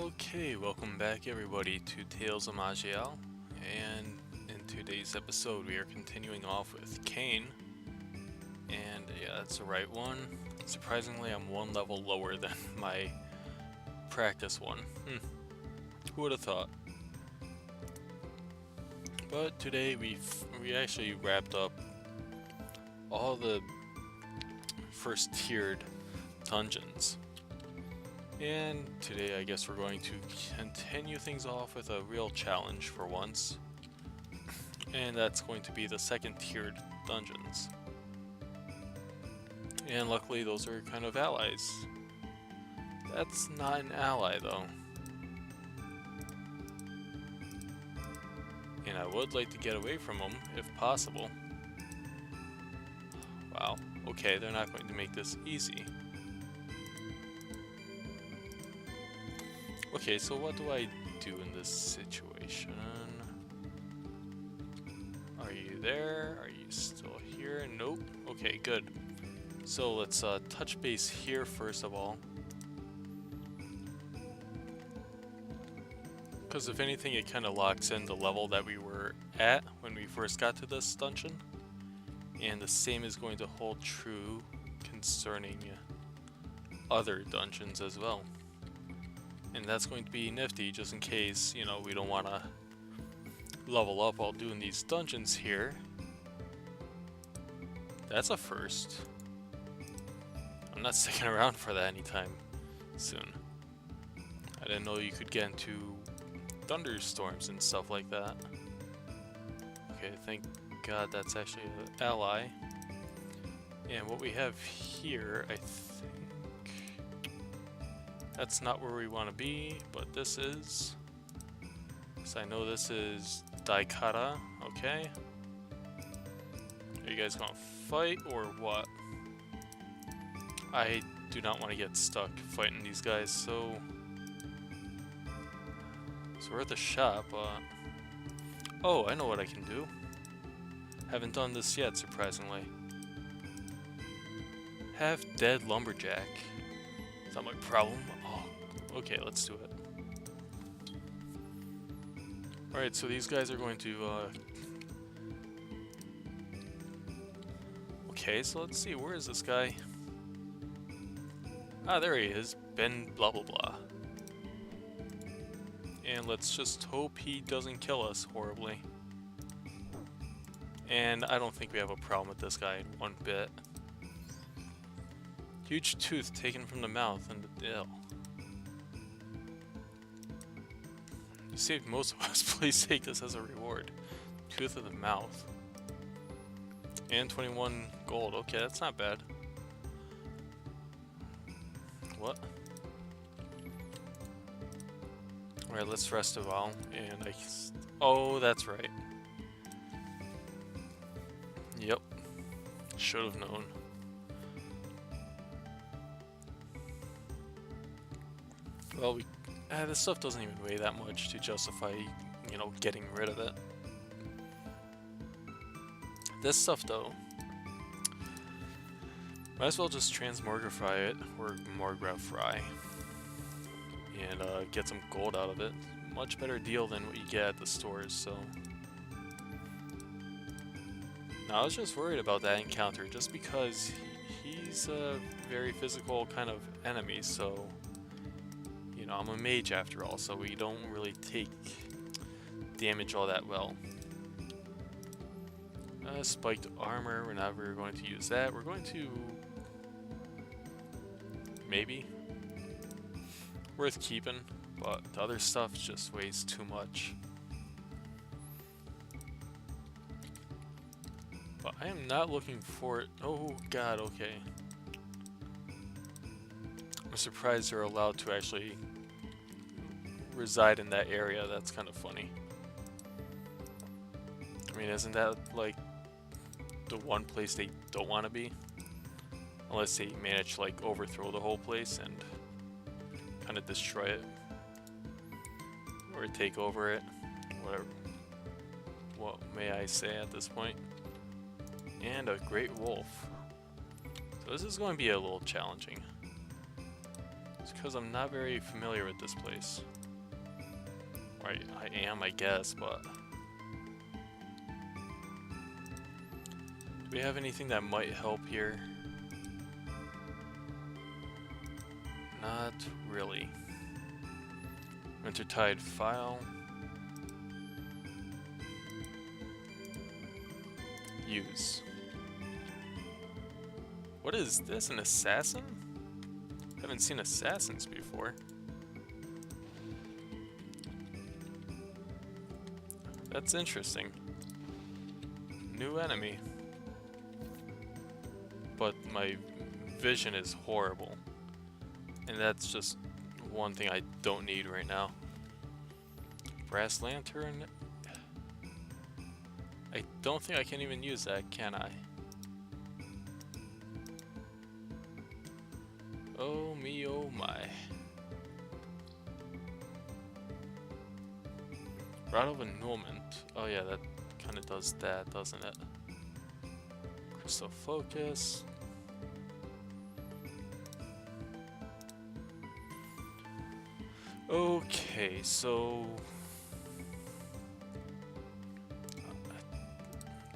Okay, welcome back everybody to Tales of Maj'Eyal, and in today's episode we are continuing off with Kain, and yeah, that's the right one. Surprisingly, I'm one level lower than my practice one. Who would have thought? But today we actually wrapped up all the first tiered dungeons. And today I guess we're going to continue things off with a real challenge for once. And that's going to be the second tiered dungeons. And luckily those are kind of allies. That's not an ally though. And I would like to get away from them if possible. Wow, okay, they're not going to make this easy. Okay, so what do I do in this situation? Are you there? Are you still here? Nope. Okay, good. So let's touch base here first of all. Because if anything, it kind of locks in the level that we were at when we first got to this dungeon. And the same is going to hold true concerning other dungeons as well. And that's going to be nifty just in case, you know, we don't want to level up while doing these dungeons here. That's a first. I'm not sticking around for that anytime soon. I didn't know you could get into thunderstorms and stuff like that. Okay, thank God that's actually an ally. And what we have here, I think that's not where we want to be, but this is. So I know this is Daikata, okay. Are you guys gonna fight or what? I do not want to get stuck fighting these guys, so we're at the shop, oh, I know what I can do. Haven't done this yet, surprisingly. Have dead lumberjack. Is that my problem? Oh, okay, let's do it. Alright, so these guys are going to, okay, so let's see, where is this guy? Ah, there he is. Ben blah blah blah. And let's just hope he doesn't kill us horribly. And I don't think we have a problem with this guy one bit. Huge tooth taken from the mouth and ill. You saved most of us. Please take this as a reward. Tooth of the mouth. And 21 gold. Okay, that's not bad. What? Alright, let's rest a while. And I... Oh, that's right. Yep. Should have known. Well, this stuff doesn't even weigh that much to justify, you know, getting rid of it. This stuff, though, might as well just transmogrify it, or morgrify, and get some gold out of it. Much better deal than what you get at the stores, so... Now, I was just worried about that encounter, just because he's a very physical kind of enemy, so... You know, I'm a mage after all, so we don't really take damage all that well. Spiked armor, we're never going to use that. We're going to... Maybe. Worth keeping, but the other stuff just weighs too much. But I am not looking for it. Oh god, okay. I'm surprised they're allowed to actually reside in that area. That's kind of funny. I mean, isn't that like the one place they don't want to be? Unless they manage to like overthrow the whole place and kind of destroy it. Or take over it. Whatever. What may I say at this point? And a great wolf. So this is going to be a little challenging. It's because I'm not very familiar with this place. Right, I am, I guess, but... Do we have anything that might help here? Not really. Wintertide file. Use. What is this, an assassin? Haven't seen assassins before. That's interesting. New enemy. But my vision is horrible. And that's just one thing I don't need right now. Brass lantern. I don't think I can even use that, can I? Oh me, oh my. Rod of Annulment. Oh yeah, that kind of does that, doesn't it? Crystal Focus. Okay, so...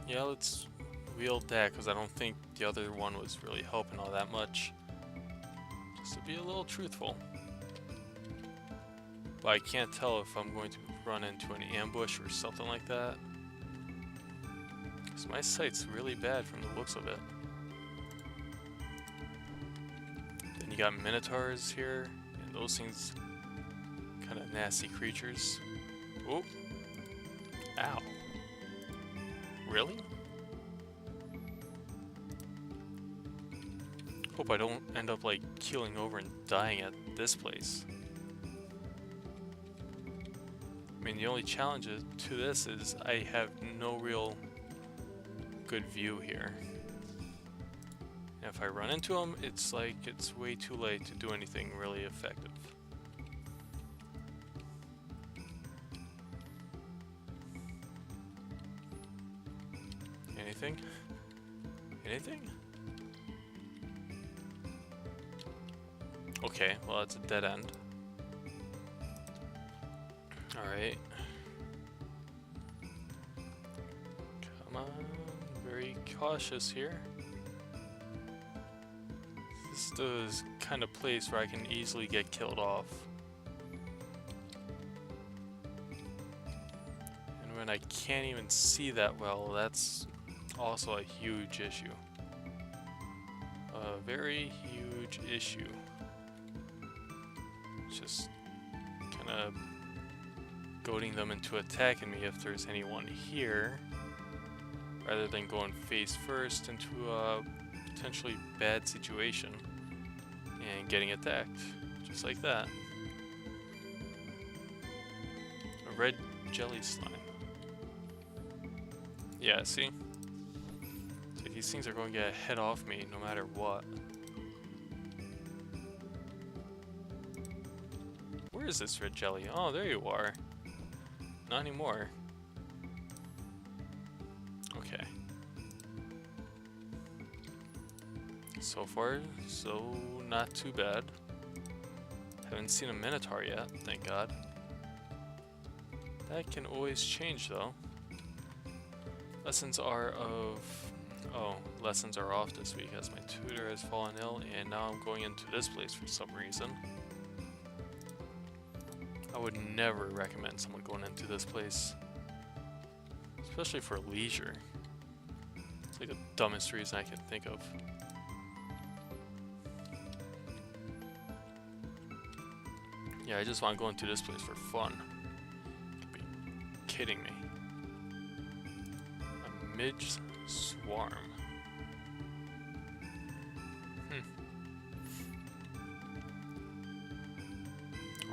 yeah, let's wield that, because I don't think the other one was really helping all that much. Just to be a little truthful. But I can't tell if I'm going to run into an ambush or something like that. Because my sight's really bad from the looks of it. Then you got Minotaurs here, and those things... kind of nasty creatures. Oh! Ow. Really? Hope I don't end up like keeling over and dying at this place. I mean, the only challenge to this is I have no real good view here. And if I run into them, it's like it's way too late to do anything really effective. Anything? Anything? Okay, well that's a dead end. Alright. Come on, very cautious here. This is the kind of place where I can easily get killed off. And when I can't even see that well, that's also a huge issue. A very huge issue. Just kind of goading them into attacking me if there's anyone here, rather than going face first into a potentially bad situation and getting attacked, just like that. A red jelly slime. Yeah, see? So these things are going to get a head off me no matter what. Where is this red jelly? Oh, there you are. Not anymore. Okay. So far, so not too bad. Haven't seen a Minotaur yet, thank God. That can always change though. Lessons are of... oh, lessons are off this week as my tutor has fallen ill and now I'm going into this place for some reason. I would never recommend someone going into this place. Especially for leisure. It's like the dumbest reason I can think of. Yeah, I just want to go into this place for fun. You'd be kidding me. A midge swarm.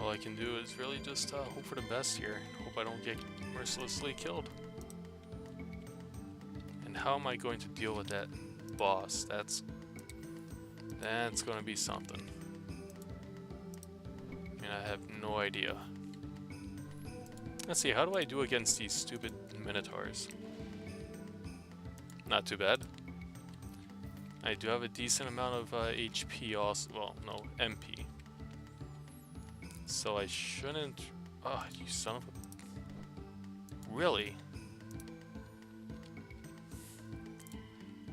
All I can do is really just hope for the best here. Hope I don't get mercilessly killed. And how am I going to deal with that boss? That's going to be something. I mean, I have no idea. Let's see, how do I do against these stupid Minotaurs? Not too bad. I do have a decent amount of HP also. Well, no, MP. So I shouldn't... Oh, you son of a... Really?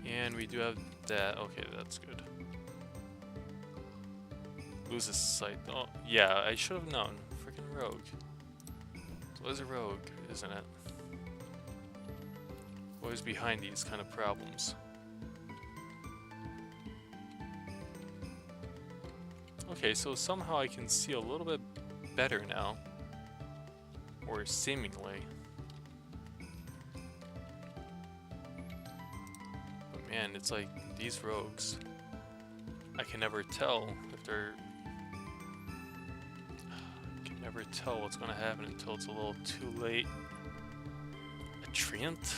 And we do have that. Okay, that's good. Loses sight. Oh, yeah, I should have known. Freaking rogue. It's always a rogue, isn't it? Always behind these kind of problems. Okay, so somehow I can see a little bit better now. Or seemingly. But man, it's like these rogues. I can never tell if they're... I can never tell what's going to happen until it's a little too late. A treant?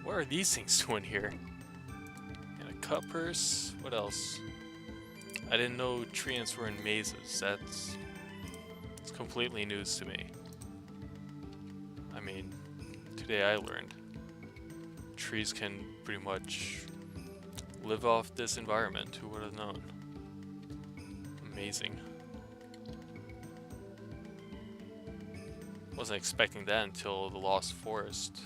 What are these things doing here? And a cut purse? What else? I didn't know treants were in mazes. It's completely news to me. I mean, today I learned trees can pretty much live off this environment. Who would have known? Amazing. Wasn't expecting that until the Lost Forest.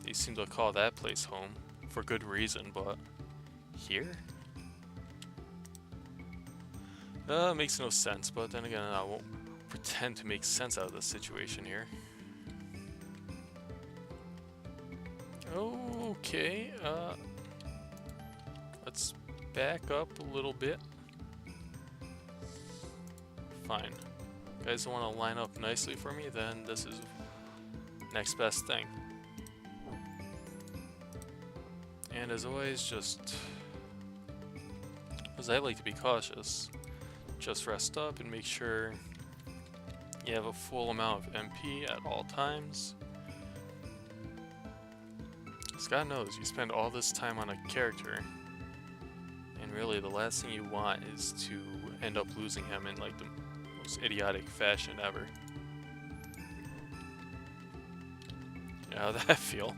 They seem to call that place home for good reason, but here? Makes no sense, but then again, I won't pretend to make sense out of this situation here. Okay, let's back up a little bit. Fine. You guys want to line up nicely for me, then this is next best thing. And as always, just because I like to be cautious, just rest up and make sure you have a full amount of MP at all times. Because God knows, you spend all this time on a character, and really the last thing you want is to end up losing him in like the most idiotic fashion ever. You know how that feel?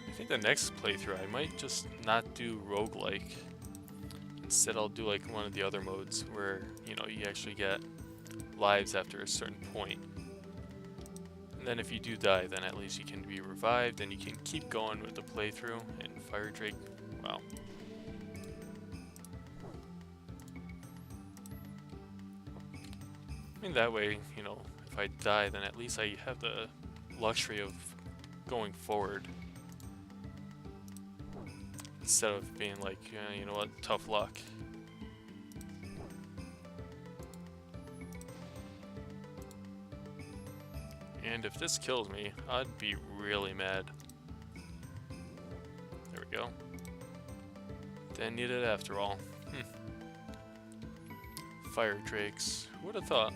I think the next playthrough I might just not do RogueLike. Instead I'll do like one of the other modes where, you know, you actually get lives after a certain point. And then if you do die, then at least you can be revived and you can keep going with the playthrough. And Fire Drake, wow. I mean, that way, you know, if I die, then at least I have the luxury of going forward. Instead of being like, you know what, tough luck. And if this kills me, I'd be really mad. There we go. Didn't need it after all. Fire drakes. Who would have thought?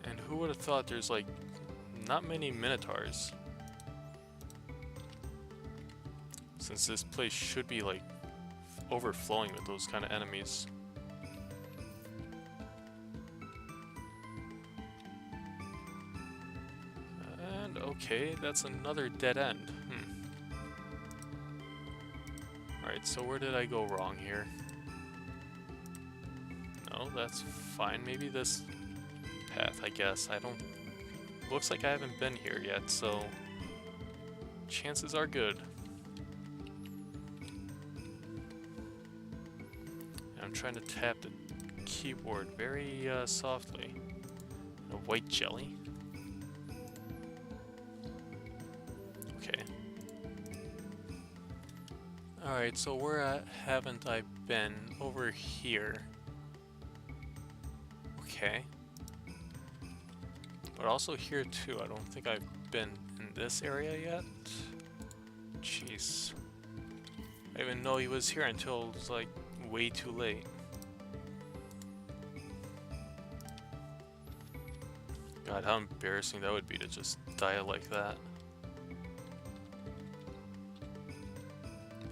And who would have thought there's like not many minotaurs? Since this place should be like overflowing with those kind of enemies. And okay, that's another dead end. Alright, so where did I go wrong here? No, that's fine. Maybe this path, I guess. I don't... Looks like I haven't been here yet, so... chances are good. I'm trying to tap the keyboard very softly. A white jelly? Okay. Alright, so where haven't I been? Over here. Okay. But also here too. I don't think I've been in this area yet. Jeez. I didn't even know he was here until it was like way too late. God, how embarrassing that would be to just die like that.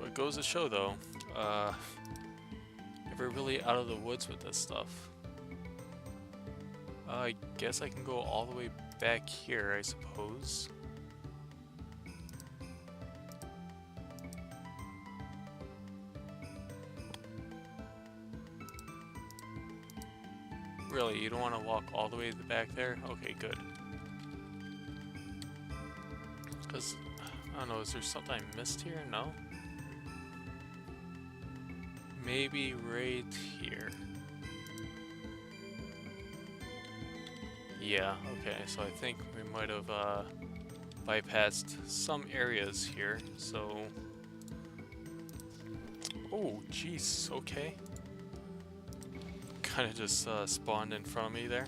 But it goes to show though, never really out of the woods with this stuff. I guess I can go all the way back here, I suppose. Really, you don't want to walk all the way to the back there? Okay, good. Because, I don't know, is there something I missed here? No? Maybe right here. Yeah, okay, so I think we might have bypassed some areas here, so... Oh, jeez, okay. Kind of just spawned in front of me there.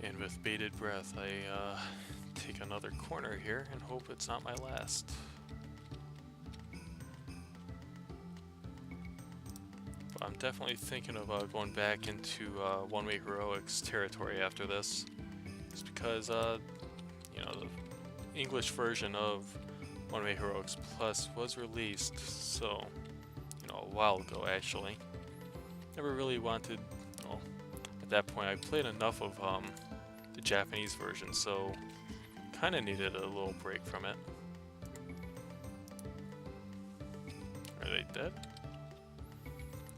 And with bated breath, I take another corner here and hope it's not my last. But I'm definitely thinking of going back into one-way heroics territory after this. Just because, you know, the English version of One-Way Heroics Plus was released, so, you know, a while ago actually. Never really wanted, well, at that point I played enough of the Japanese version, so kind of needed a little break from it. Are they dead?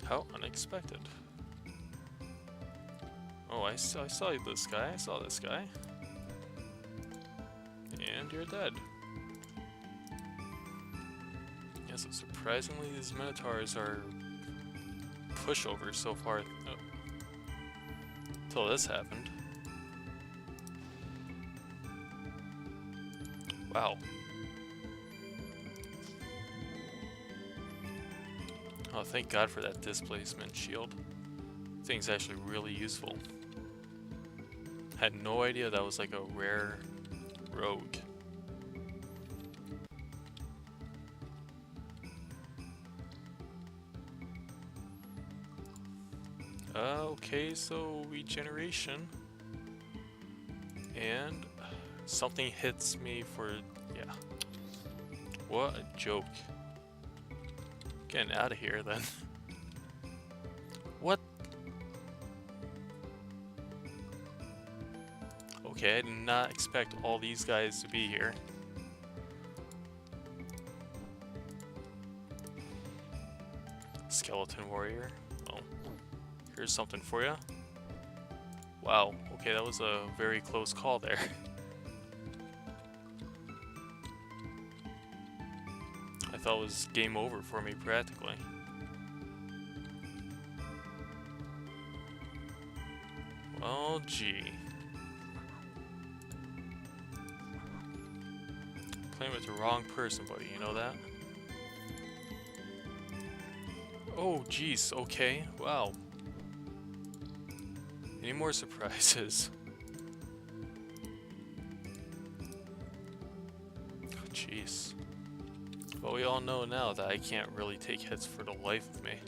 How unexpected. Oh, I saw this guy, I saw this guy. And you're dead. Yeah, so surprisingly these Minotaurs are pushovers so far. Oh. Until this happened. Wow. Oh, thank God for that displacement shield. Thing's actually really useful. Had no idea that was like a rare rogue. Okay, so regeneration. And something hits me for, yeah. What a joke. Getting out of here then. What? Okay, I did not expect all these guys to be here. Skeleton warrior. Oh, here's something for you. Wow, okay, that was a very close call there. I thought it was game over for me practically. Well, gee. Playing with the wrong person, buddy, you know that? Oh, jeez, okay, wow. Any more surprises? Oh, jeez. Well, we all know now that I can't really take hits for the life of me.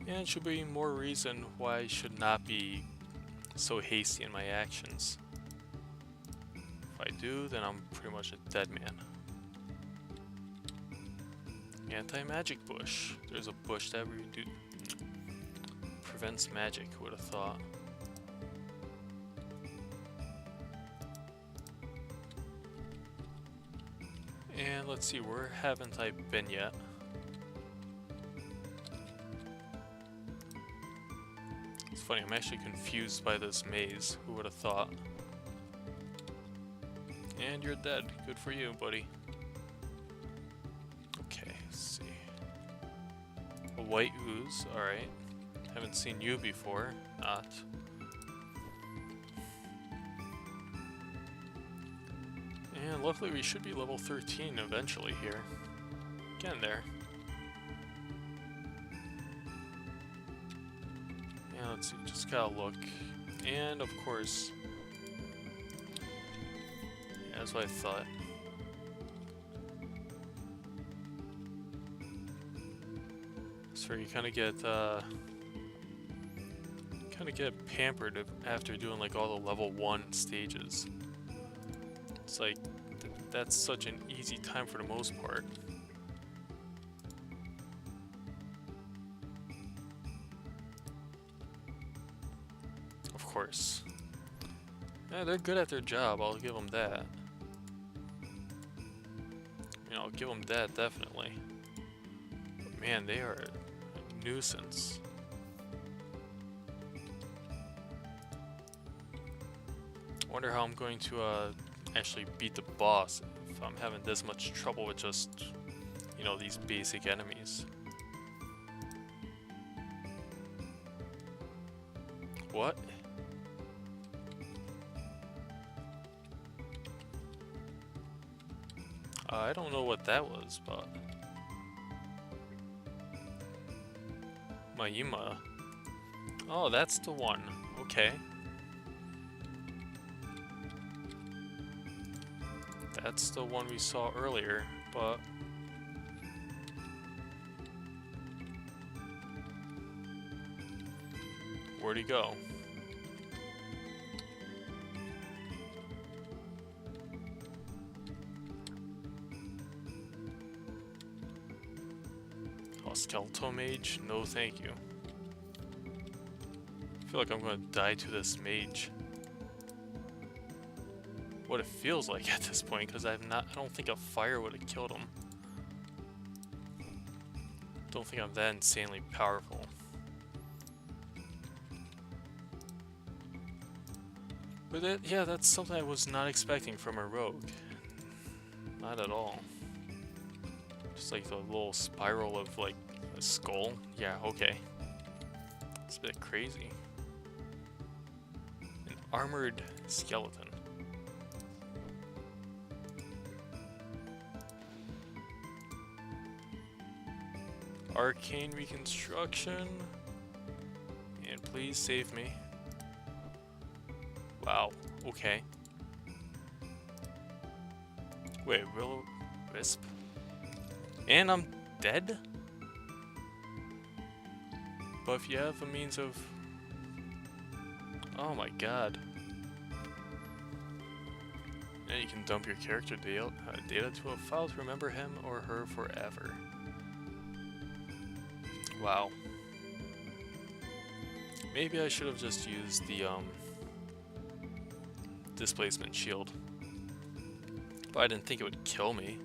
And it should be more reason why I should not be so hasty in my actions. If I do, then I'm pretty much a dead man. Anti-magic bush. There's a bush that prevents magic, who would have thought. And let's see, where haven't I been yet? It's funny, I'm actually confused by this maze. Who would have thought? And you're dead. Good for you, buddy. Okay, let's see. A white ooze, alright. Haven't seen you before. Not. And luckily we should be level 13 eventually here. Getting there. Yeah, let's see, just gotta look. And of course, yeah, that's what I thought. So you kind of get pampered after doing like all the level 1 stages. It's like that's such an easy time for the most part. Of course. Yeah, they're good at their job, I'll give them that. You I'll give them that, definitely. But man, they are a nuisance. I wonder how I'm going to actually beat the boss if I'm having this much trouble with just, these basic enemies. What? I don't know what that was, but... Maj'Eyal. Oh, that's the one. Okay. That's the one we saw earlier, but... Where'd he go? Oh, Skeletal Mage? No thank you. I feel like I'm gonna die to this mage. What it feels like at this point, because I don't think a fire would have killed him. Don't think I'm that insanely powerful. But yeah, that's something I was not expecting from a rogue. Not at all. Just like the little spiral of like a skull. Yeah, okay. It's a bit crazy. An armored skeleton. Arcane reconstruction. And please save me. Wow, okay. Wait, Wisp? And I'm dead? But if you have a means of... Oh my god. And you can dump your character data to a file to remember him or her forever. Wow. Maybe I should have just used the displacement shield. But I didn't think it would kill me.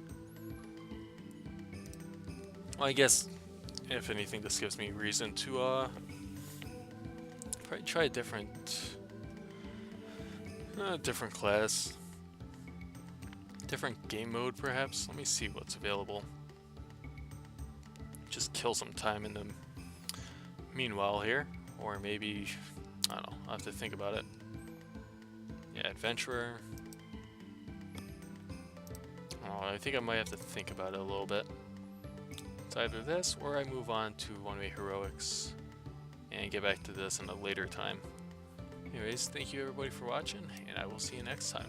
Well, I guess, if anything, this gives me reason to probably try a different class. Different game mode, perhaps. Let me see what's available. Just kill some time in the meanwhile here. Or maybe, I don't know, I'll have to think about it. Yeah, Adventurer. Oh, I think I might have to think about it a little bit. It's either this, or I move on to one-way heroics and get back to this in a later time. Anyways, thank you everybody for watching, and I will see you next time.